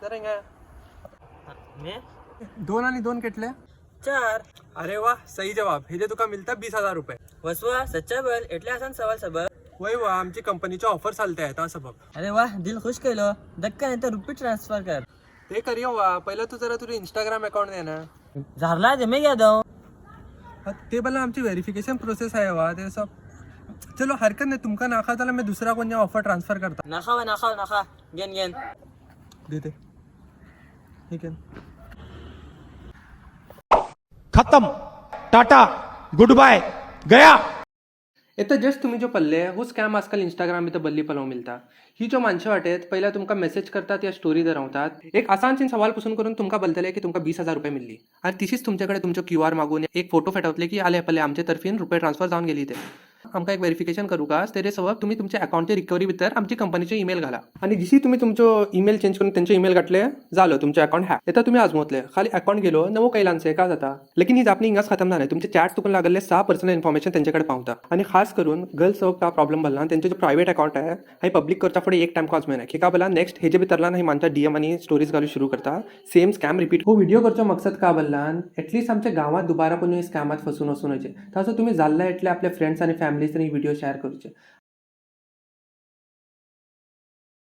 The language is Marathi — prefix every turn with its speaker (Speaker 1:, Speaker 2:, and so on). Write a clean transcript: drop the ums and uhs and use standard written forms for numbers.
Speaker 1: करेंगे
Speaker 2: मैं
Speaker 1: 2 आणि 2 कितले
Speaker 2: 4
Speaker 1: अरे वा सही जवाब हे जे तुका मिळता 20,000 रुपये
Speaker 2: वसवा सच्चा बोल एटले आसान सवाल सबक
Speaker 1: वय वा आमची कंपनीच्या ऑफर चालते आहेत हा सबब
Speaker 2: अरे वाह दिल खुश केलो दक्कन नाही तर रुपये ट्रान्सफर कर
Speaker 1: ते करियो वा पहिलं तू जरा तुझे इंस्टाग्राम अकाउंट दे ना
Speaker 2: झारला दे मैं क्या दूं
Speaker 1: ते भला आमची व्हेरिफिकेशन प्रोसेस आहे वा ते सब चलो हरकत नाही तुमका नाका झाला मी दुसरा कोणत्या ऑफर ट्रान्सफर करता
Speaker 2: नाखा गेन गेन
Speaker 1: देते ठीक आहे
Speaker 3: खत्म टाटा गुड बाय गया
Speaker 1: येतं जस्ट तुम्ही जो पल्ले हो स्कॅम आजकाल इंस्टाग्राम इथं बल्ली पलाव मिळता ही जो माणसं वाटेत पहिला तुमका मेसेज करतात या स्टोरी दरवतात एक आसानशीन सवाल पासून करून तुमका बोलतले की तुमका 20,000 रुपये मिळली आणि तिशीच तुमच्याकडे तुमचं QR मागून एक फोटो फेटवतले की आले पल्ले आमच्या तर्फीन रुपये ट्रान्सफर जाऊन गेली ते आमका एक व्हेरिफिकेशन करू का तेरे सबब तुम्ही तुमच्या अकाउंटची रिकव्हरी भितर आमची कंपनीचे ईमेल घाला आणि जशी तुम्ही तुमचं ईमेल चेंज करून त्यांचे ईमेल घातले झालं तुमचे अकाउंट हॅक येतं तुम्ही आजमवतले खाली अकाउंट गेलो नवो कैलांचे का जाता लेकिन ही आपली इंगाच खतम झाले तुमचे चॅट तुकून लागले 6 पर्सनल इन्फॉर्मेशन त्यांच्याकडे पावता आणि खास करून गर्ल्स सबब का प्रॉब्लेम भरला त्यांचे जो प्रायव्हेट अकाउंट आहे हे पब्लिक करता पुढे एक टाइम कॉज नाही की का बोला नेक्स्ट हे जे भितरला नाही मानता DM आणि स्टोरीज घालू सुरू करता सेम स्कॅम रिपीट हो व्हिडिओ करचा मकसद का बोलला ॲटलीस्ट आमच्या गावात दुबारा पण स्कॅमात फसून वसून तर असं तुम्ही जाल्ला एटले आपल्या फ्रेंड्स आणि फॅमिलीज व्हिडिओ शेअर करूचे